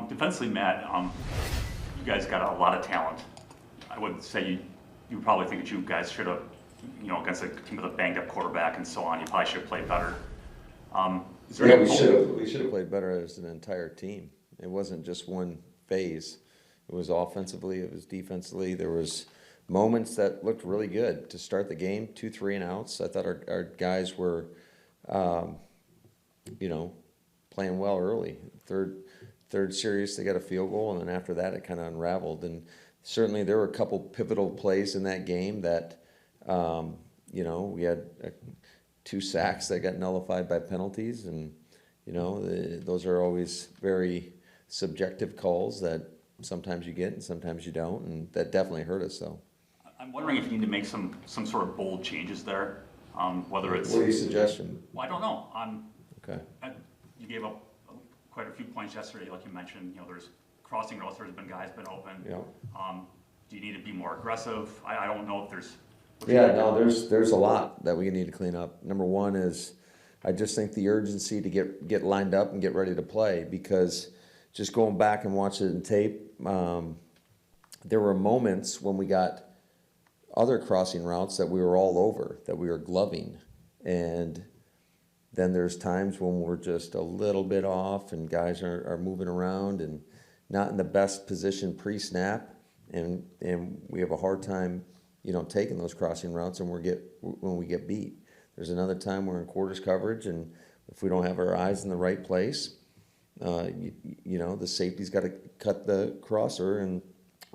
Defensively, Matt, you guys got a lot of talent. I would say you probably think that you guys should have, against a team with a banged up quarterback and so on, you probably should have played better. Is there Yeah, any we should have played better as an entire team. It wasn't just one phase. It was offensively, it was defensively. There was moments that looked really good to start the game, 2 3 and outs. I thought our guys were, um, playing well early. Third series, they got a field goal, and then after that, it kind of unraveled. And certainly, there were a couple pivotal plays in that game that, we had 2 sacks that got nullified by penalties, and those are always very subjective calls that sometimes you get and sometimes you don't, and that definitely hurt us. Though. I'm wondering if you need to make some sort of bold changes there, whether it's. What are you suggesting? Well, I don't know. Okay. You gave up quite a few points yesterday, like you mentioned. There's crossing routes. There's been guys been open. Yeah. Do you need to be more aggressive? I don't know if there's. Yeah, no, there's a lot that we need to clean up. Number one is, I just think the urgency to get lined up and get ready to play, because just going back and watching it in tape, there were moments when we got other crossing routes that we were all over, that we were gloving, and then there's times when we're just a little bit off and guys are moving around and not in the best position pre-snap, and we have a hard time taking those crossing routes, and when we get beat. There's another time we're in quarters coverage, and if we don't have our eyes in the right place, the safety's got to cut the crosser, and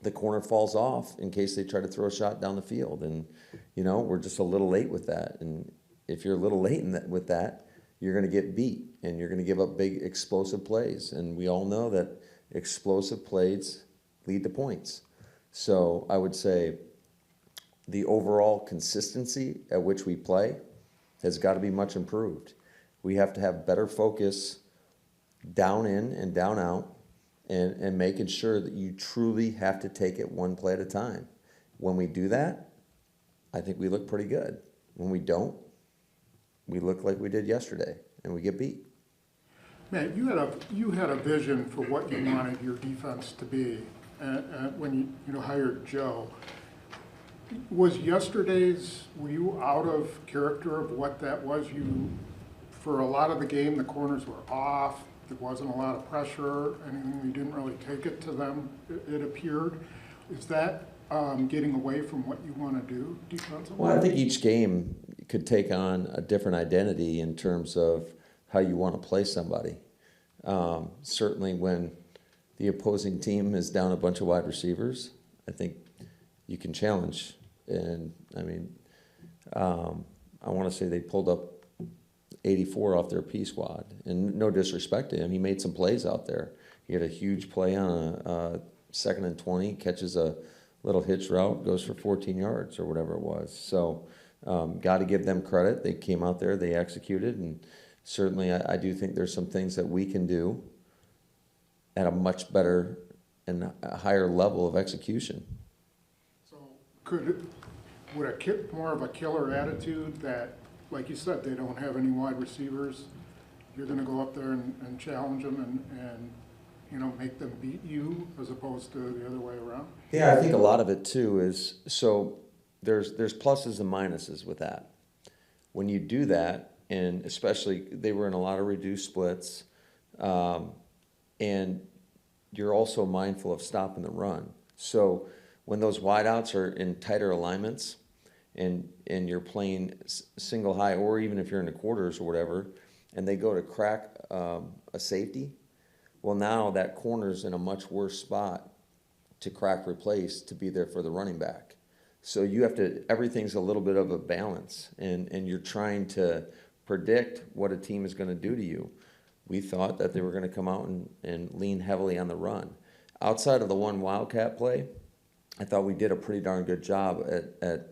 the corner falls off in case they try to throw a shot down the field. And, we're just a little late with that. And if you're a little late with that, you're going to get beat, and you're going to give up big explosive plays. And we all know that explosive plays lead to points. So I would say the overall consistency at which we play has got to be much improved. We have to have better focus down in and down out, and making sure that you truly have to take it one play at a time. When we do that, I think we look pretty good. When we don't, we look like we did yesterday, and we get beat. Matt, you had a vision for what you wanted your defense to be when you hired Joe. Was were you out of character of what that was? For a lot of the game, the corners were off. There wasn't a lot of pressure. You didn't really take it to them, it appeared. Is that getting away from what you want to do defensively? Well, I think each game could take on a different identity in terms of how you want to play somebody. Certainly when the opposing team is down a bunch of wide receivers, I think you can challenge. And, I want to say they pulled up 84 off their P squad. And no disrespect to him, he made some plays out there. He had a huge play on a 2nd and 20, catches a little hitch route, goes for 14 yards or whatever it was. So got to give them credit. They came out there, they executed, and certainly I do think there's some things that we can do at a much better and a higher level of execution. So would more of a killer attitude that, like you said, they don't have any wide receivers, you're going to go up there and challenge them and make them beat you, as opposed to the other way around? Yeah, I think a lot of it too is, so there's pluses and minuses with that. When you do that, and especially they were in a lot of reduced splits, and you're also mindful of stopping the run. So when those wideouts are in tighter alignments, and you're playing single high, or even if you're in the quarters or whatever, and they go to crack a safety, well, now that corner's in a much worse spot to crack replace to be there for the running back. So you have to, everything's a little bit of a balance, and you're trying to predict what a team is going to do to you. We thought that they were going to come out and lean heavily on the run. Outside of the one Wildcat play, I thought we did a pretty darn good job at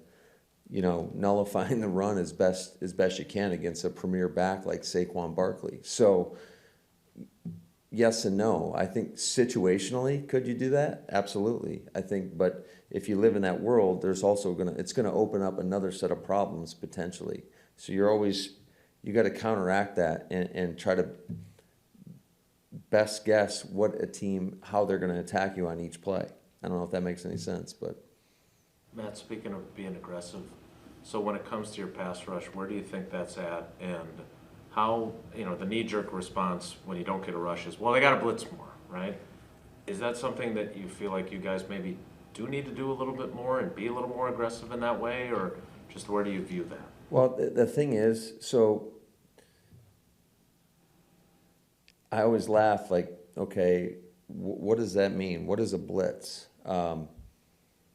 nullifying the run as best you can against a premier back like Saquon Barkley. So yes and no. I think situationally, could you do that? Absolutely. I think, but if you live in that world, there's also it's gonna open up another set of problems potentially. So you got to counteract that and try to best guess what a team, how they're going to attack you on each play. I don't know if that makes any sense, but Matt, speaking of being aggressive, so when it comes to your pass rush, where do you think that's at? And how, the knee-jerk response when you don't get a rush is, well, they got to blitz more, right? Is that something that you feel like you guys maybe do need to do a little bit more and be a little more aggressive in that way, or just where do you view that? well, the thing is, so I always laugh like, okay, what does that mean? What is a blitz?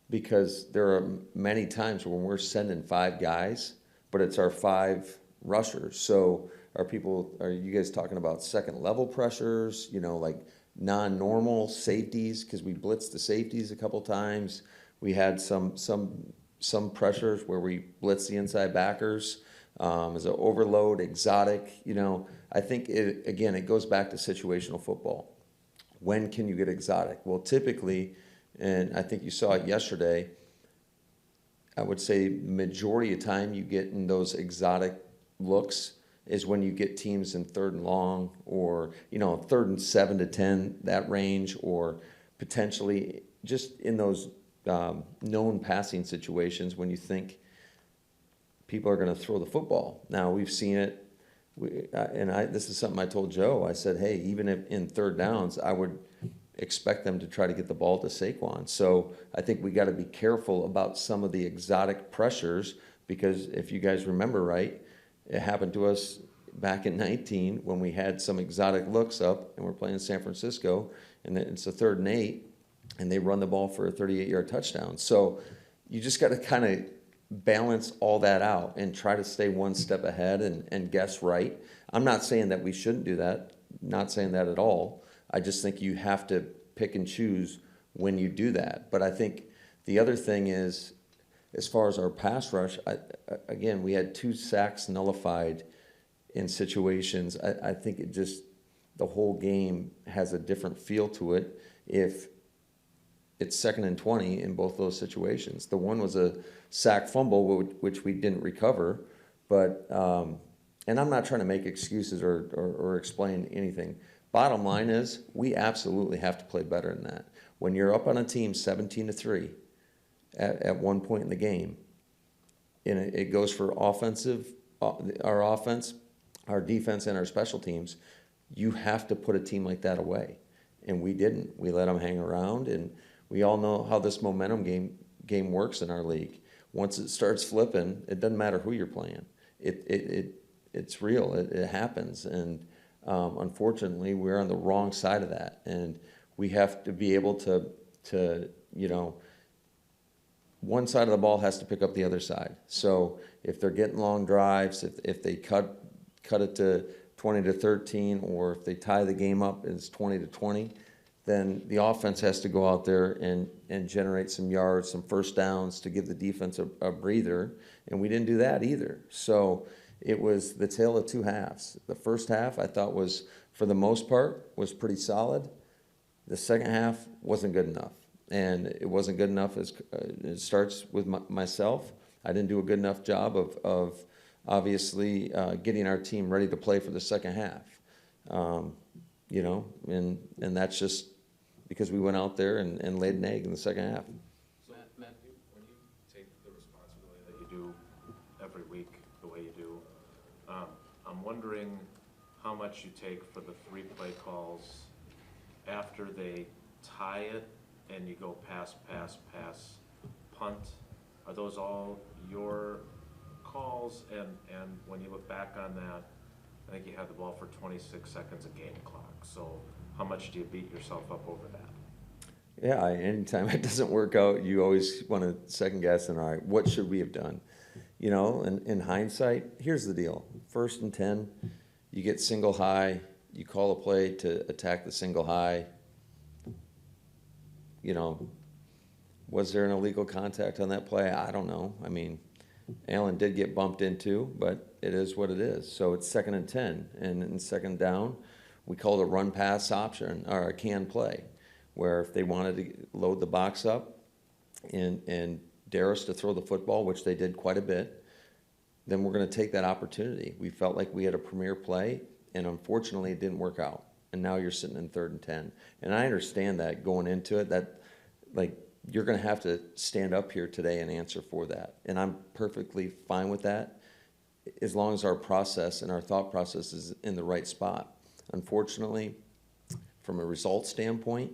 Because there are many times when we're sending 5 guys, but it's our 5 rushers. So are you guys talking about second level pressures, like non-normal safeties? Because we blitzed the safeties a couple times. We had some pressures where we blitzed the inside backers. As an overload, exotic, I think it goes back to situational football. When can you get exotic? Well, typically, and I think you saw it yesterday, I would say majority of time you get in those exotic looks is when you get teams in 3rd and long, or 3rd and 7 to 10, that range, or potentially just in those known passing situations when you think people are going to throw the football. Now, we've seen it, this is something I told Joe. I said, hey, even if in 3rd downs, I would expect them to try to get the ball to Saquon. So I think we got to be careful about some of the exotic pressures, because if you guys remember right, it happened to us back in 19 when we had some exotic looks up and we're playing San Francisco, and it's a 3rd and 8, and they run the ball for a 38-yard touchdown. So you just got to kind of balance all that out and try to stay one step ahead and guess right. I'm not saying that we shouldn't do that, not saying that at all. I just think you have to pick and choose when you do that. But I think the other thing is, as far as our pass rush, again, we had 2 sacks nullified in situations. I think the whole game has a different feel to it if it's 2nd and 20 in both those situations. The one was a sack fumble, which we didn't recover, but, and I'm not trying to make excuses or explain anything. Bottom line is, we absolutely have to play better than that. When you're up on a team 17-3 at one point in the game, and it goes for our offense, our defense, and our special teams, you have to put a team like that away. And we didn't. We let them hang around, and we all know how this momentum game works in our league. Once it starts flipping, it doesn't matter who you're playing. It's real. It happens, and unfortunately, we're on the wrong side of that, and we have to be able to one side of the ball has to pick up the other side. So if they're getting long drives, if they cut it to 20-13, or if they tie the game up and it's 20-20, then the offense has to go out there and generate some yards, some first downs to give the defense a breather, and we didn't do that either. So it was the tale of 2 halves. The first half I thought was, for the most part, was pretty solid. The second half wasn't good enough, and it wasn't good enough as it starts with myself. I didn't do a good enough job of obviously getting our team ready to play for the second half. And that's just because we went out there and laid an egg in the second half. So, Matt, when you take the responsibility that you do every week the way you do, I'm wondering how much you take for the 3 play calls after they tie it and you go pass, punt. Are those all your calls? And when you look back on that, I think you had the ball for 26 seconds of game clock. So how much do you beat yourself up over that? Yeah, anytime it doesn't work out, you always want to second guess and, all right, what should we have done? In hindsight, here's the deal. 1st and 10, you get single high, you call a play to attack the single high. Was there an illegal contact on that play? I don't know. I mean, Allen did get bumped into, but it is what it is. So it's 2nd and 10, and in 2nd down, we called a run pass option, or a can play, where if they wanted to load the box up and dare us to throw the football, which they did quite a bit, then we're going to take that opportunity. We felt like we had a premier play, and unfortunately it didn't work out. and now you're sitting in 3rd and 10. And I understand that going into it, that like you're going to have to stand up here today and answer for that. And I'm perfectly fine with that as long as our process and our thought process is in the right spot. Unfortunately, from a result standpoint,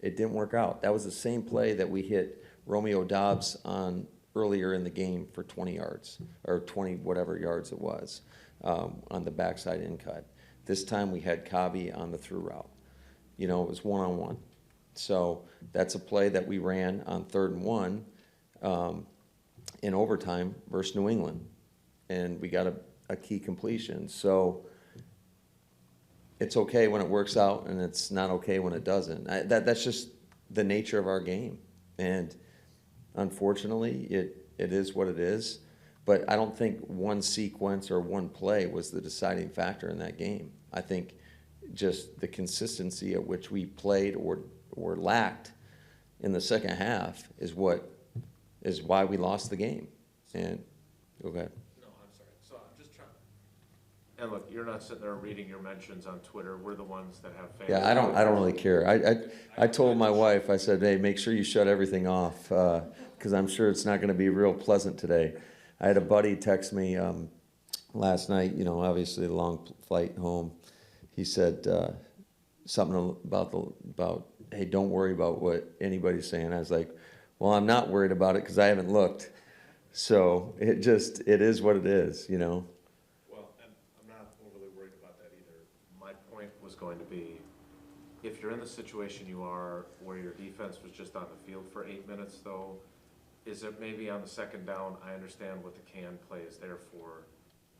it didn't work out. That was the same play that we hit Romeo Dobbs on earlier in the game for 20 yards, or 20 whatever yards it was, on the backside in cut. This time we had Kabi on the through route. You know, it was one-on-one. So that's a play that we ran on 3rd and 1 in overtime versus New England. And we got a key completion. So it's okay when it works out, and it's not okay when it doesn't. That's just the nature of our game. And unfortunately, it is what it is. But I don't think one sequence or one play was the deciding factor in that game. I think just the consistency at which we played or lacked in the second half is why we lost the game. And go ahead. No, I'm sorry. So I'm just trying. And look, you're not sitting there reading your mentions on Twitter. We're the ones that have fans. Yeah, I don't really care. I told my wife, I said, hey, make sure you shut everything off, because I'm sure it's not going to be real pleasant today. I had a buddy text me last night, you know, obviously the long flight home. He said something about, hey, don't worry about what anybody's saying. I was like, well, I'm not worried about it because I haven't looked. So it is what it is, you know. Well, and I'm not overly worried about that either. My point was going to be, if you're in the situation you are, where your defense was just on the field for 8 minutes, though, is it maybe on the second down? I understand what the can play is there for,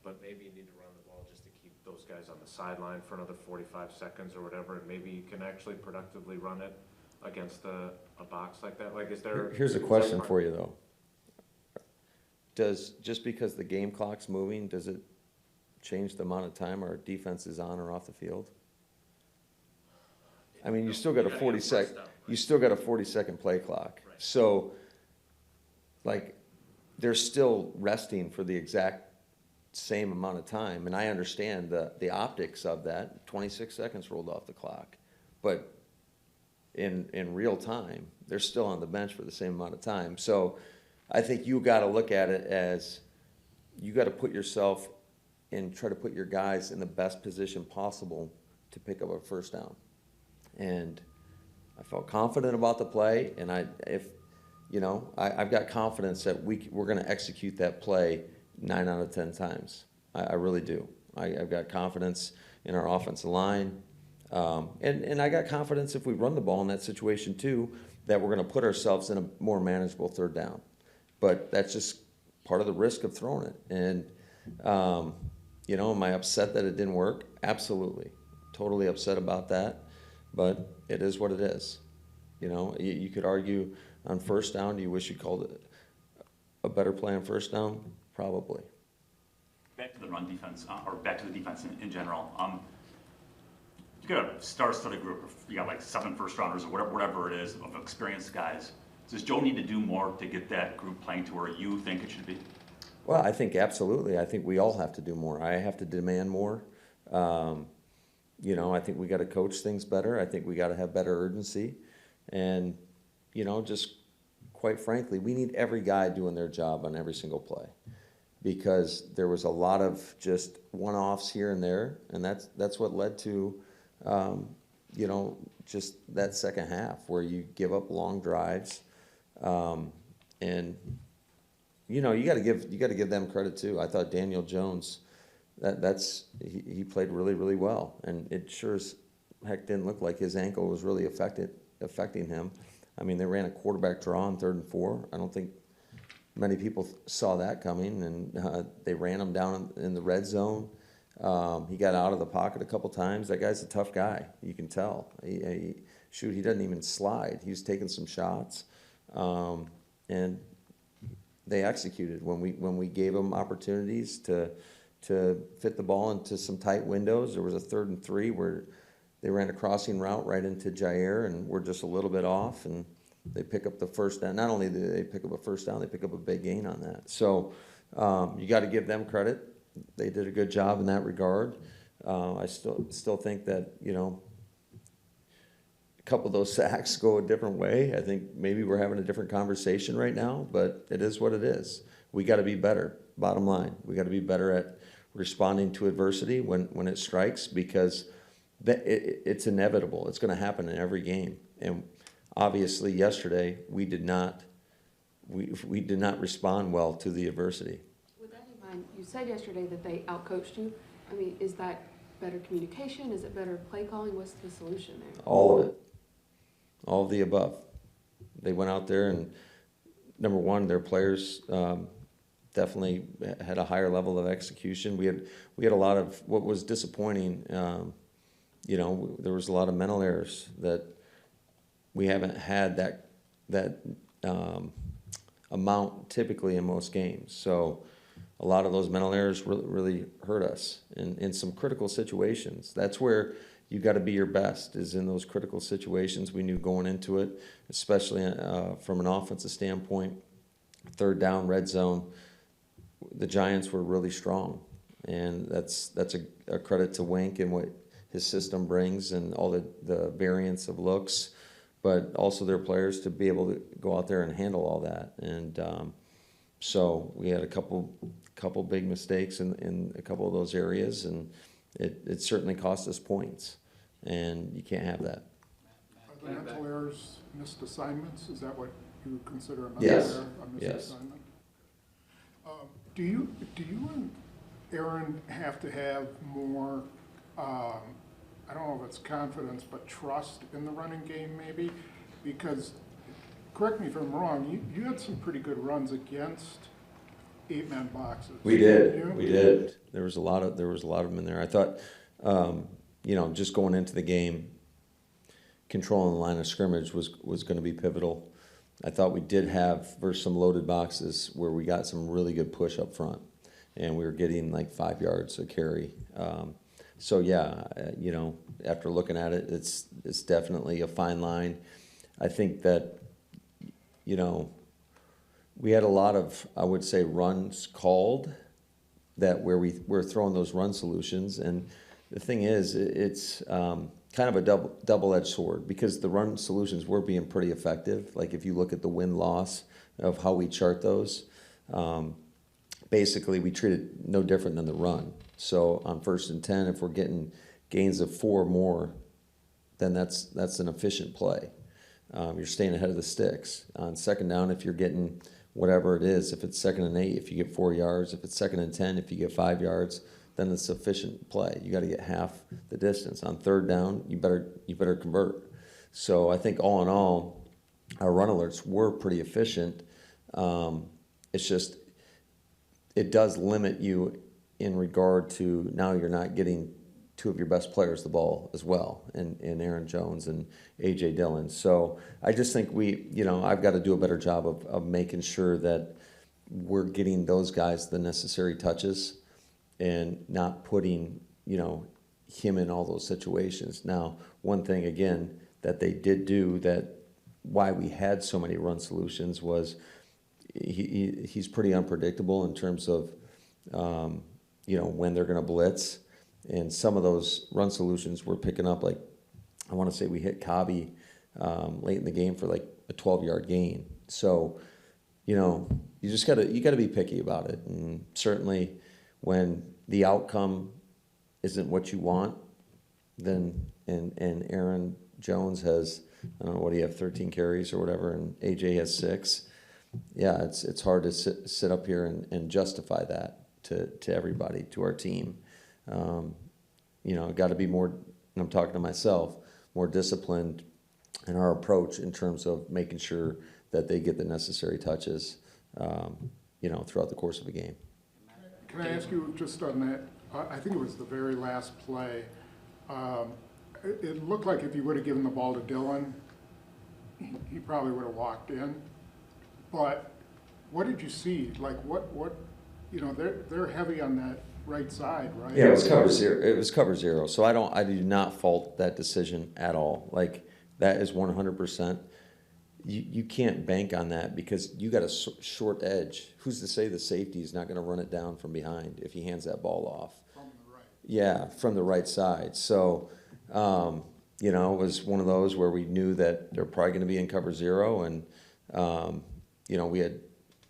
but maybe you need to run the ball just to keep those guys on the sideline for another 45 seconds or whatever, and maybe you can actually productively run it against a box like that. Like, is there? Here's a question for you, though. Just because the game clock's moving, does it change the amount of time our defense is on or off the field? I mean, you still got a 40-second play clock. Right. So, like, they're still resting for the exact same amount of time, and I understand the optics of that. 26 seconds rolled off the clock, but in real time, they're still on the bench for the same amount of time. So I think you got to look at it as you got to put yourself and try to put your guys in the best position possible to pick up a first down. And I felt confident about the play, and I've got confidence that we're going to execute that play 9 out of 10 times. I really do. I've got confidence in our offensive line. And I got confidence if we run the ball in that situation too, that we're going to put ourselves in a more manageable 3rd down. But that's just part of the risk of throwing it. And, am I upset that it didn't work? Absolutely. Totally upset about that. But it is what it is. You know, you could argue on first down, do you wish you called it a better play on first down? Probably. Back to the run defense, or back to the defense in general. You got a star-studded group. You got like 7 first-rounders or whatever it is of experienced guys. Does Joe need to do more to get that group playing to where you think it should be? Well, I think absolutely. I think we all have to do more. I have to demand more. I think we got to coach things better. I think we got to have better urgency. And, just quite frankly, we need every guy doing their job on every single play, because there was a lot of just one-offs here and there, and that's what led to, just that second half where you give up long drives, and you got to give them credit too. I thought Daniel Jones, he played really, really well, and it sure as heck didn't look like his ankle was really affecting him. I mean, they ran a quarterback draw on 3rd and 4. I don't think many people saw that coming, and they ran him down in the red zone. He got out of the pocket a couple times. That guy's a tough guy. You can tell. He doesn't even slide. He was taking some shots, and they executed when we gave them opportunities to fit the ball into some tight windows. There was a 3rd and 3 where they ran a crossing route right into Jair, and we're just a little bit off, and they pick up the first down. Not only do they pick up a first down, they pick up a big gain on that. So you got to give them credit. They did a good job in that regard. I still think that couple of those sacks go a different way. I think maybe we're having a different conversation right now, but it is what it is. We got to be better. Bottom line, we got to be better at responding to adversity when it strikes, because it's inevitable. It's going to happen in every game. And obviously, yesterday we did not respond well to the adversity. With that in mind, you said yesterday that they outcoached you. I mean, is that better communication? Is it better play calling? What's the solution there? All of it. All of the above. They went out there and, number one, their players definitely had a higher level of execution. We had a lot of what was disappointing. There was a lot of mental errors that we haven't had that amount typically in most games. So a lot of those mental errors really hurt us in some critical situations. That's where you got to be your best, is in those critical situations. We knew going into it, especially from an offensive standpoint, third down, red zone, the Giants were really strong. And that's a credit to Wink and what his system brings and all the variance of looks, but also their players to be able to go out there and handle all that. And so we had a couple big mistakes in a couple of those areas, and it certainly cost us points, and you can't have that. Are the mental errors missed assignments? Is that what you would consider a mental Yes. error, a missed Yes. assignment? Do you and Aaron have to have more, I don't know if it's confidence, but trust in the running game maybe? Because, correct me if I'm wrong, you had some pretty good runs against 8-man boxes. We did. didn't you? We did. There was a lot of them in there. I thought, just going into the game, controlling the line of scrimmage was going to be pivotal. I thought we did have versus some loaded boxes where we got some really good push up front, and we were getting like 5 yards a carry. After looking at it, it's definitely a fine line. I think that, we had a lot of, I would say, runs called that where we're throwing those run solutions. And the thing is, it's kind of a double-edged sword, because the run solutions were being pretty effective. Like if you look at the win-loss of how we chart those, basically we treat it no different than the run. So on 1st and 10, if we're getting gains of 4 or more, then that's an efficient play. You're staying ahead of the sticks. On 2nd down, if you're getting whatever it is, if it's 2nd and 8, if you get 4 yards, if it's 2nd and 10, if you get 5 yards, then it's sufficient play. You got to get half the distance. On 3rd down, you better convert. So I think all in all, our run alerts were pretty efficient. It's just it does limit you in regard to now you're not getting 2 of your best players the ball as well, in Aaron Jones and A.J. Dillon. So I just think I've got to do a better job of making sure that we're getting those guys the necessary touches and not putting, him in all those situations. Now, one thing, again, that they did do that why we had so many run solutions was he's pretty unpredictable in terms of, when they're going to blitz. And some of those run solutions were picking up, like, I want to say we hit Cobby late in the game for like a 12-yard gain. So, you just got to be picky about it. And certainly when the outcome isn't what you want, then and Aaron Jones has, I don't know, what do you have, 13 carries or whatever, and AJ has 6. Yeah, it's hard to sit up here and justify that to everybody, to our team. Got to be more, and I'm talking to myself, more disciplined in our approach in terms of making sure that they get the necessary touches, throughout the course of a game. Can I ask you just on that, I think it was the very last play, it looked like if you would have given the ball to Dillon, he probably would have walked in. But what did you see? Like they're heavy on that right side, right? Yeah, it was cover 0. It was cover 0. So I do not fault that decision at all. Like, that is 100%. You can't bank on that because you got a short edge. Who's to say the safety is not going to run it down from behind if he hands that ball off? From the right. Yeah, from the right side. So, you know, it was one of those where we knew that they're probably going to be in cover zero, and you know, we had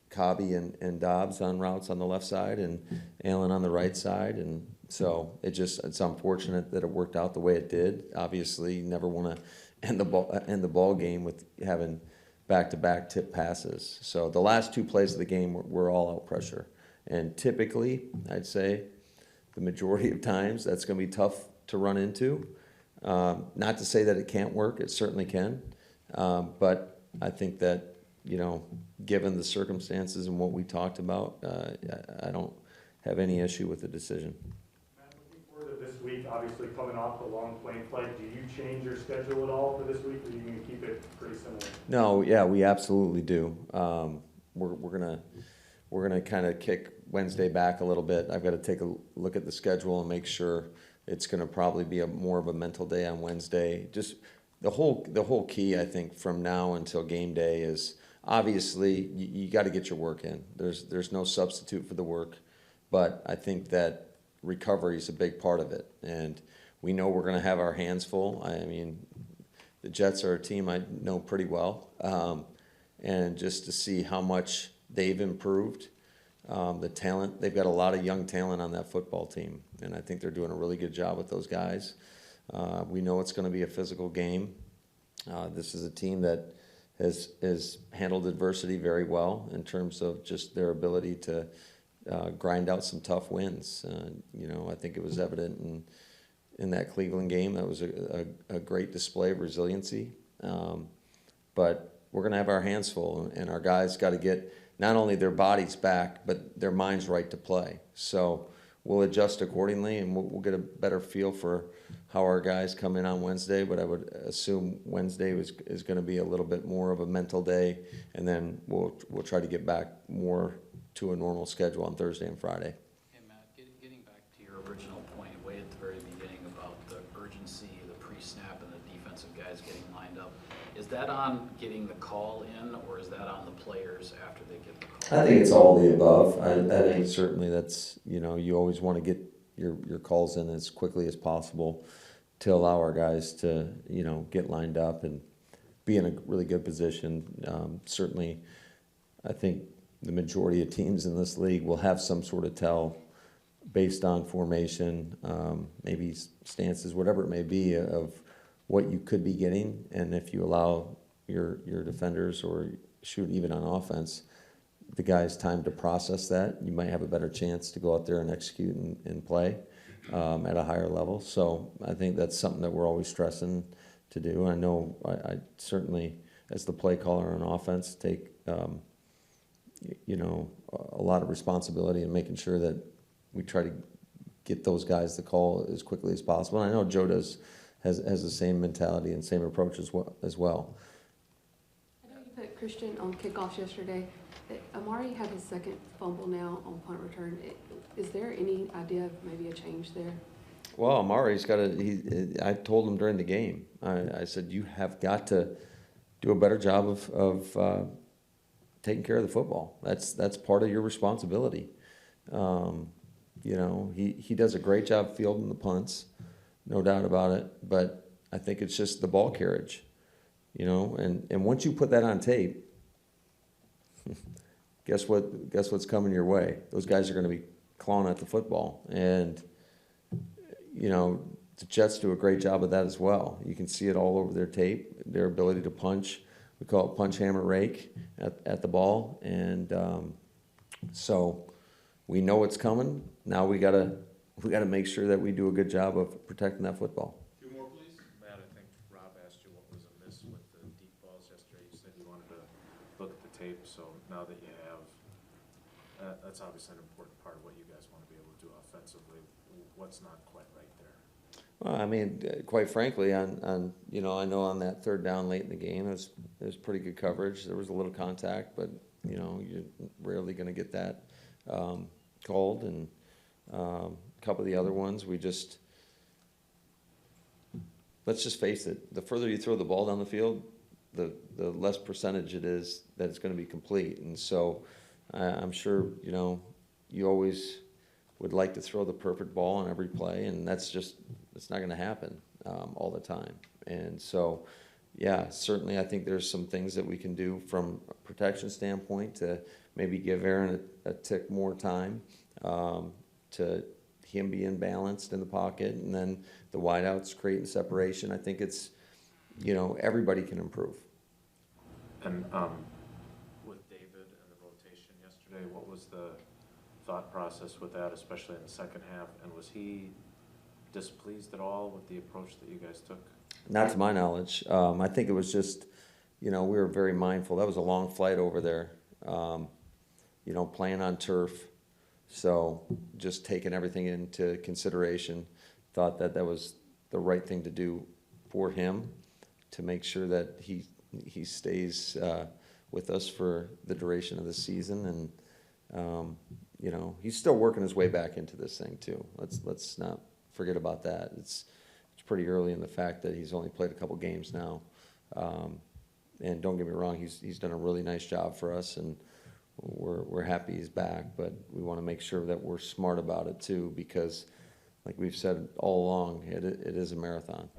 Cobby and Dobbs on routes on the left side and Allen on the right side, and so it's unfortunate that it worked out the way it did. Obviously, you never want to end the ball game with having back-to-back tip passes. So the last two plays of the game were all out pressure, and typically, I'd say, the majority of times that's going to be tough to run into. Not to say that it can't work; it certainly can, but I think that, you know, given the circumstances and what we talked about, I don't have any issue with the decision. Matt, looking forward to this week, obviously coming off the long plane flight, do you change your schedule at all for this week, or are you going to keep it pretty similar? No, yeah, we absolutely do. We're gonna kind of kick Wednesday back a little bit. I've got to take a look at the schedule and make sure it's going to probably be more of a mental day on Wednesday. Just the whole key, I think, from now until game day is obviously you got to get your work in. There's no substitute for the work, but I think that recovery is a big part of it, and we know we're going to have our hands full. I mean, the Jets are a team I know pretty well, and just to see how much they've improved, the talent, they've got a lot of young talent on that football team, and I think they're doing a really good job with those guys. We know it's going to be a physical game. This is a team that has handled adversity very well in terms of just their ability to grind out some tough wins. You know, I think it was evident in that Cleveland game. That was a great display of resiliency. But we're going to have our hands full, and our guys got to get not only their bodies back, but their minds right to play. So we'll adjust accordingly, and we'll get a better feel for how our guys come in on Wednesday. But I would assume Wednesday is going to be a little bit more of a mental day, and then we'll try to get back more to a normal schedule on Thursday and Friday. Hey, Matt, getting back to your original point way at the very beginning about the urgency, the pre-snap, and the defensive guys getting lined up, is that on getting the call in, or is that on the players after they get the call? I think it's all the above. I think certainly that's, you know, you always want to get your calls in as quickly as possible to allow our guys to, you know, get lined up and be in a really good position. Certainly, I think the majority of teams in this league will have some sort of tell based on formation, maybe stances, whatever it may be, of what you could be getting. And if you allow your defenders, or shoot even on offense, the guys time to process that, you might have a better chance to go out there and execute and play at a higher level. So I think that's something that we're always stressing to do. I know I certainly, as the play caller on offense, take you know, a lot of responsibility in making sure that we try to get those guys the call as quickly as possible. And I know Joe has the same mentality and same approach as well. I know you put Christian on kickoffs yesterday. Amari had his second fumble now on punt return. Is there any idea of maybe a change there? Well, Amari's got I told him during the game, I said, you have got to do a better job of taking care of the football. That's part of your responsibility. You know, he does a great job fielding the punts, no doubt about it. But I think it's just the ball carriage, you know. And once you put that on tape, guess what's coming your way? Those guys are going to be clawing at the football, and you know, the Jets do a great job of that as well. You can see it all over their tape, their ability to punch. We call it punch, hammer, rake at the ball. And so we know it's coming. Now we gotta make sure that we do a good job of protecting that football. Two more, please. Matt, I think Rob asked you what was amiss with the deep balls yesterday. You said you wanted to look at the tape, so now that you have, that's obviously an important part of what you guys want to be able to do offensively. What's not quite right there? Well, I mean, quite frankly, on you know, I know on that third down late in the game, it was pretty good coverage. There was a little contact, but you know, you're rarely going to get that called. And a couple of the other ones, let's just face it, the further you throw the ball down the field, the less percentage it is that it's going to be complete. And so I'm sure, you know, you always would like to throw the perfect ball on every play, and it's not going to happen all the time. And so, yeah, certainly I think there's some things that we can do from a protection standpoint to maybe give Aaron a tick more time, to him being balanced in the pocket, and then the wideouts creating separation. I think it's, everybody can improve. And with David and the rotation yesterday, what was the thought process with that, especially in the second half? And was he displeased at all with the approach that you guys took? Not to my knowledge. I think it was just, we were very mindful. That was a long flight over there, playing on turf. So just taking everything into consideration, thought that was the right thing to do for him, to make sure that he stays with us for the duration of the season. And, he's still working his way back into this thing too. Let's not forget about that. It's pretty early in the fact that he's only played a couple games now. And don't get me wrong, he's done a really nice job for us, and we're happy he's back, but we want to make sure that we're smart about it too, because like we've said all along, it is a marathon.